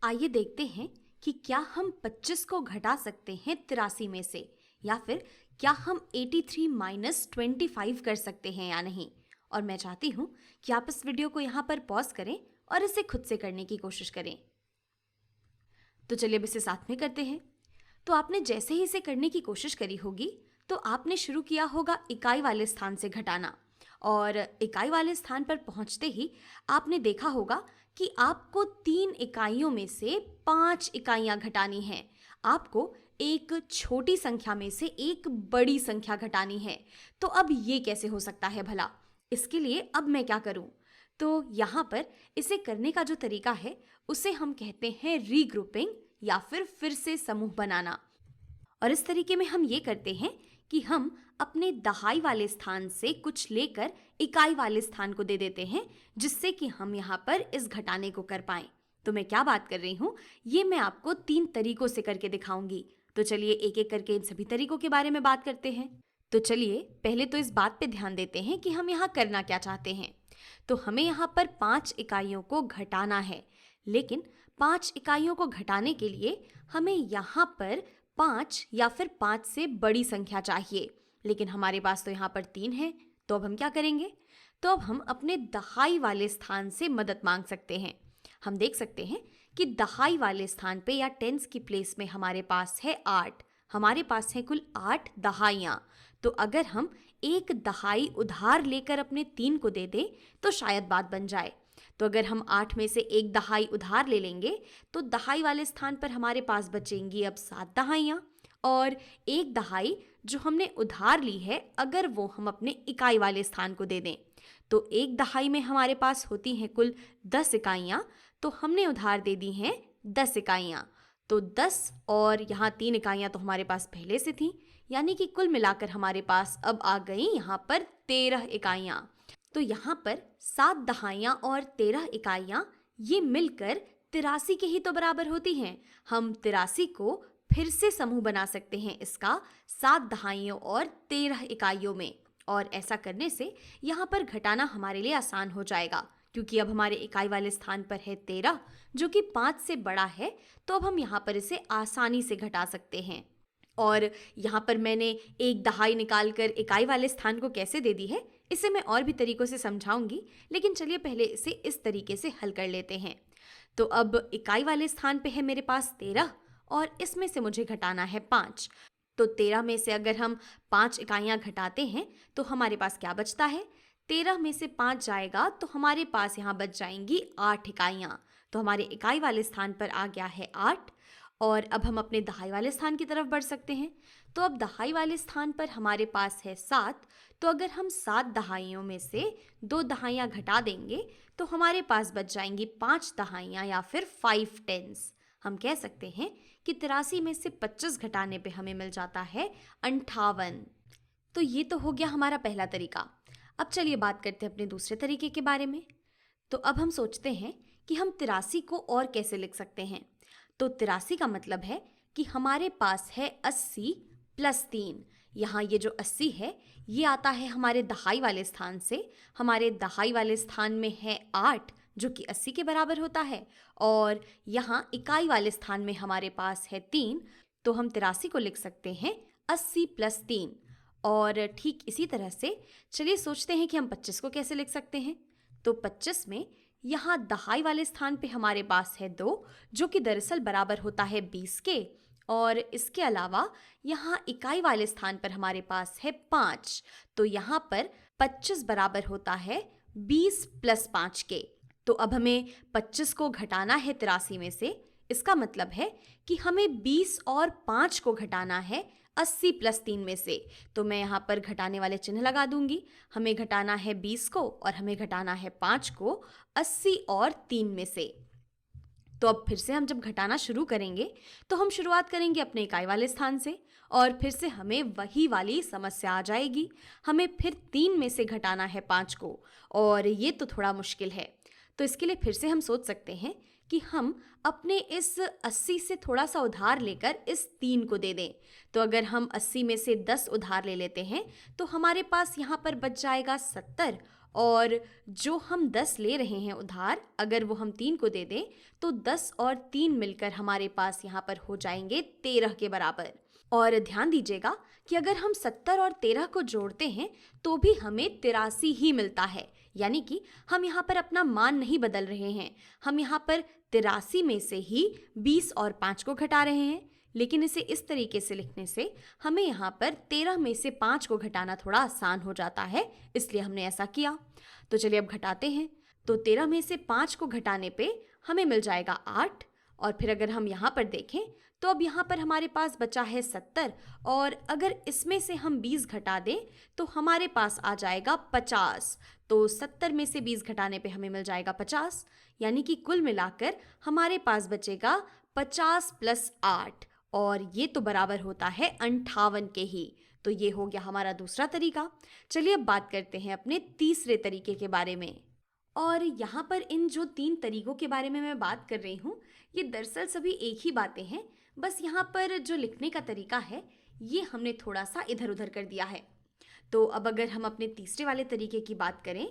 आइए देखते हैं कि क्या हम 25 को घटा सकते हैं 83 में से, या फिर क्या हम 83 माइनस 25 कर सकते हैं या नहीं। और मैं चाहती हूँ कि आप इस वीडियो को यहाँ पर पॉज करें और इसे खुद से करने की कोशिश करें। तो चलिए अब इसे साथ में करते हैं। तो आपने जैसे ही इसे करने की कोशिश करी होगी तो आपने शुरू किया होगा इकाई वाले स्थान से घटाना, और इकाई वाले स्थान पर पहुंचते ही आपने देखा होगा कि आपको 3 इकाइयों में से 5 इकाइयां घटानी हैं। आपको एक छोटी संख्या में से एक बड़ी संख्या घटानी है। तो अब ये कैसे हो सकता है भला? इसके लिए अब मैं क्या करूं? तो यहाँ पर इसे करने का जो तरीका है उसे हम कहते हैं रीग्रुपिंग, या फिर से समूह बनाना। और इस तरीके में हम ये करते हैं कि हम अपने दहाई वाले स्थान से कुछ लेकर इकाई वाले स्थान को दे देते हैं, जिससे कि हम यहाँ पर इस घटाने को कर पाएं। तो मैं क्या बात कर रही हूँ, ये मैं आपको 3 तरीकों से करके दिखाऊंगी। तो चलिए एक एक करके इन सभी तरीकों के बारे में बात करते हैं। तो चलिए पहले तो इस बात पे ध्यान देते हैं कि हम यहाँ करना क्या चाहते हैं। तो हमें यहाँ पर 5 इकाइयों को घटाना है, लेकिन 5 इकाइयों को घटाने के लिए हमें यहाँ पर 5 या फिर 5 से बड़ी संख्या चाहिए, लेकिन हमारे पास तो यहाँ पर 3 है। तो अब हम क्या करेंगे? तो अब हम अपने दहाई वाले स्थान से मदद मांग सकते हैं। हम देख सकते हैं कि दहाई वाले स्थान पे या टेंस की प्लेस में हमारे पास है 8। हमारे पास है कुल 8 दहाइयाँ। तो अगर हम एक दहाई उधार लेकर अपने 3 को दे दें तो शायद बात बन जाए। तो अगर हम 8 में से एक दहाई उधार ले लेंगे तो दहाई वाले स्थान पर हमारे पास बचेंगी अब 7 दहाइयाँ, और एक दहाई जो हमने उधार ली है अगर वो हम अपने इकाई वाले स्थान को दे दें तो एक दहाई में हमारे पास होती हैं कुल 10 इकाइयाँ। तो हमने उधार दे दी हैं 10 इकाइयाँ। तो 10 और यहाँ 3 इकाइयाँ तो हमारे पास पहले से थी, यानी कि कुल मिलाकर हमारे पास अब आ गई यहाँ पर 13 इकाइयाँ। तो यहाँ पर 7 दहाइयाँ और 13 इकाइयाँ ये मिलकर 83 के ही तो बराबर होती हैं। हम 83 को फिर से समूह बना सकते हैं इसका 7 दहाइयों और 13 इकाइयों में, और ऐसा करने से यहाँ पर घटाना हमारे लिए आसान हो जाएगा, क्योंकि अब हमारे इकाई वाले स्थान पर है 13 जो कि 5 से बड़ा है। तो अब हम यहाँ पर इसे आसानी से घटा सकते हैं। और यहाँ पर मैंने एक दहाई निकालकर इकाई वाले स्थान को कैसे दे दी है इसे मैं और भी तरीकों से समझाऊंगी, लेकिन चलिए पहले इसे इस तरीके से हल कर लेते हैं। तो अब इकाई वाले स्थान पे है मेरे पास 13 और इसमें से मुझे घटाना है 5। तो 13 में से अगर हम 5 इकाइयाँ घटाते हैं तो हमारे पास क्या बचता है? 13 में से 5 जाएगा तो हमारे पास यहाँ बच जाएंगी 8 इकाइयाँ। तो हमारे इकाई वाले स्थान पर आ गया है 8, और अब हम अपने दहाई वाले स्थान की तरफ बढ़ सकते हैं। तो अब दहाई वाले स्थान पर हमारे पास है 7। तो अगर हम 7 दहाइयों में से 2 दहाइयाँ घटा देंगे तो हमारे पास बच जाएंगी 5 दहाइयाँ, या फिर 5 टेंस। हम कह सकते हैं कि 83 में से 25 घटाने पे हमें मिल जाता है 58। तो ये तो हो गया हमारा पहला तरीका। अब चलिए बात करते हैं अपने दूसरे तरीके के बारे में। तो अब हम सोचते हैं कि हम 83 को और कैसे लिख सकते हैं। तो 83 का मतलब है कि हमारे पास है 80 प्लस 3। यहाँ ये जो 80 है ये आता है हमारे दहाई वाले स्थान से। हमारे दहाई वाले स्थान में है 8 जो कि 80 के बराबर होता है, और यहाँ इकाई वाले स्थान में हमारे पास है 3। तो हम 83 को लिख सकते हैं 80 प्लस 3। और ठीक इसी तरह से चलिए सोचते हैं कि हम 25 को कैसे लिख सकते हैं। तो 25 में यहाँ दहाई वाले स्थान पे हमारे पास है 2 जो कि दरअसल बराबर होता है 20 के, और इसके अलावा यहाँ इकाई वाले स्थान पर हमारे पास है 5। तो यहाँ पर 25 बराबर होता है 20 प्लस 5 के। तो अब हमें 25 को घटाना है 83 में से। इसका मतलब है कि हमें 20 और 5 को घटाना है 80 प्लस 3 में से। तो मैं यहाँ पर घटाने वाले चिन्ह लगा दूंगी। हमें घटाना है 20 को और हमें घटाना है 5 को 80 और 3 में से। तो अब फिर से हम जब घटाना शुरू करेंगे तो हम शुरुआत करेंगे अपने इकाई वाले स्थान से, और फिर से हमें वही वाली समस्या आ जाएगी। हमें फिर 3 में से घटाना है 5 को, और ये तो थोड़ा मुश्किल है। तो इसके लिए फिर से हम सोच सकते हैं कि हम अपने इस 80 से थोड़ा सा उधार लेकर इस 3 को दे दें। तो अगर हम 80 में से 10 उधार ले लेते हैं तो हमारे पास यहाँ पर बच जाएगा 70, और जो हम 10 ले रहे हैं उधार, अगर वो हम 3 को दे दें तो 10 और 3 मिलकर हमारे पास यहाँ पर हो जाएंगे 13 के बराबर। और ध्यान दीजिएगा कि अगर हम 70 और 13 को जोड़ते हैं तो भी हमें 83 ही मिलता है, यानी कि हम यहाँ पर अपना मान नहीं बदल रहे हैं। हम यहाँ पर 83 में से ही 20 और 5 को घटा रहे हैं, लेकिन इसे इस तरीके से लिखने से हमें यहाँ पर 13 में से 5 को घटाना थोड़ा आसान हो जाता है, इसलिए हमने ऐसा किया। तो चलिए अब घटाते हैं। तो 13 में से 5 को घटाने पे हमें मिल जाएगा 8, और फिर अगर हम यहाँ पर देखें तो अब यहाँ पर हमारे पास बचा है 70, और अगर इसमें से हम 20 घटा दें तो हमारे पास आ जाएगा 50। तो 70 में से 20 घटाने पे हमें मिल जाएगा 50, यानी कि कुल मिलाकर हमारे पास बचेगा 50 + 8, और ये तो बराबर होता है 58 के ही। तो ये हो गया हमारा दूसरा तरीका। चलिए अब बात करते हैं अपने तीसरे तरीके के बारे में। और यहाँ पर इन जो 3 तरीकों के बारे में मैं बात कर रही हूँ, ये दरअसल सभी एक ही बातें हैं, बस यहाँ पर जो लिखने का तरीका है ये हमने थोड़ा सा इधर उधर कर दिया है। तो अब अगर हम अपने तीसरे वाले तरीके की बात करें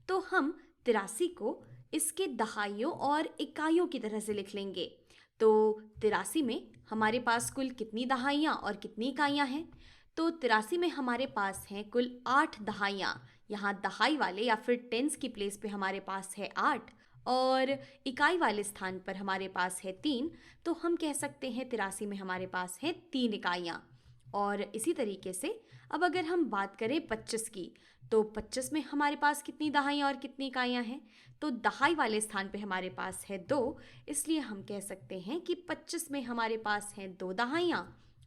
तो हम 83 को इसके दहाइयों और इकाइयों की तरह से लिख लेंगे। तो 83 में हमारे पास कुल कितनी दहाइयाँ और कितनी इकाइयाँ हैं? तो 83 में हमारे पास हैं कुल 8 दहाइयाँ। यहाँ दहाई वाले या फिर टेंस की प्लेस पे हमारे पास है 8, और इकाई वाले स्थान पर हमारे पास है 3। तो हम कह सकते हैं 83 में हमारे पास है 3 इकाइयाँ। और इसी तरीके से अब अगर हम बात करें 25 की, तो 25 में हमारे पास कितनी दहाइयाँ और कितनी इकाइयाँ हैं? तो दहाई वाले स्थान पे हमारे पास है 2, इसलिए हम कह सकते हैं कि 25 में हमारे पास हैं 2 दहाइयाँ,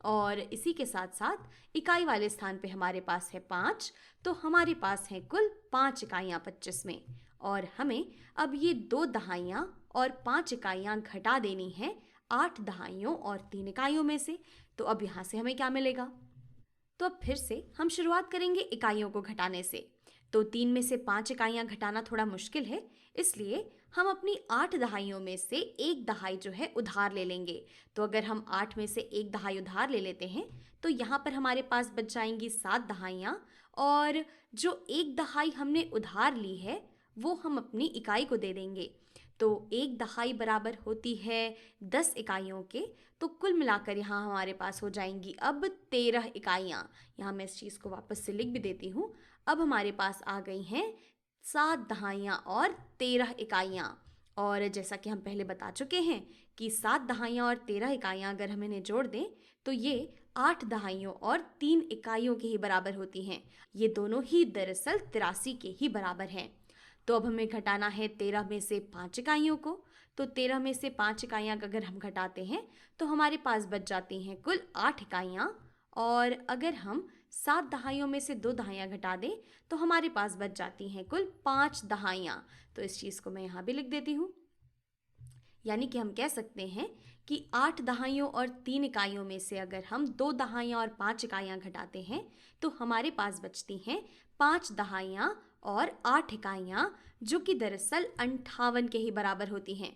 और इसी के साथ साथ इकाई वाले स्थान पे हमारे पास है 5। तो हमारे पास हैं कुल 5 इकाइयाँ 25 में, और हमें अब ये 2 दहाइयाँ और 5 इकाइयाँ घटा देनी है 8 दहाइयों और 3 इकाइयों में से। तो अब यहाँ से हमें क्या मिलेगा? तो अब फिर से हम शुरुआत करेंगे इकाइयों को घटाने से। तो 3 में से 5 इकाइयाँ घटाना थोड़ा मुश्किल है, इसलिए हम अपनी 8 दहाइयों में से 1 दहाई जो है उधार ले लेंगे। तो अगर हम 8 में से 1 दहाई उधार ले लेते हैं तो यहाँ पर हमारे पास बच जाएंगी 7 दहाइयाँ, और जो 1 दहाई हमने उधार ली है वो हम अपनी इकाई को दे देंगे। तो 1 दहाई बराबर होती है 10 इकाइयों के। तो कुल मिलाकर यहाँ हमारे पास हो जाएंगी अब 13 इकाइयाँ। यहाँ मैं इस चीज़ को वापस से लिख भी देती हूँ। अब हमारे पास आ गई हैं 7 दहाइयाँ और 13 इकाइयाँ। और जैसा कि हम पहले बता चुके हैं कि 7 दहाइयाँ और 13 इकाइयाँ अगर हम इन्हें जोड़ दें तो ये 8 दहाइयों और 3 इकाइयों के ही बराबर होती हैं। ये दोनों ही दरअसल 83 के ही बराबर हैं। तो अब हमें घटाना है 13 में से 5 इकाइयों को। तो 13 में से 5 इकाइयाँ अगर हम घटाते हैं तो हमारे पास बच जाती हैं कुल 8 इकाइयाँ, और अगर हम 7 दहाइयों में से 2 दहाइयाँ घटा दें तो हमारे पास बच जाती हैं कुल 5 दहाइयाँ। तो इस चीज़ को मैं यहाँ भी लिख देती हूँ, यानी कि हम कह सकते हैं कि 8 दहाइयों और 3 इकाइयों में से अगर हम 2 दहाइयाँ और 5 इकाइयाँ घटाते हैं तो हमारे पास बचती हैं 5 दहाइयाँ और 8 इकाइयाँ, जो कि दरअसल 58 के ही बराबर होती हैं।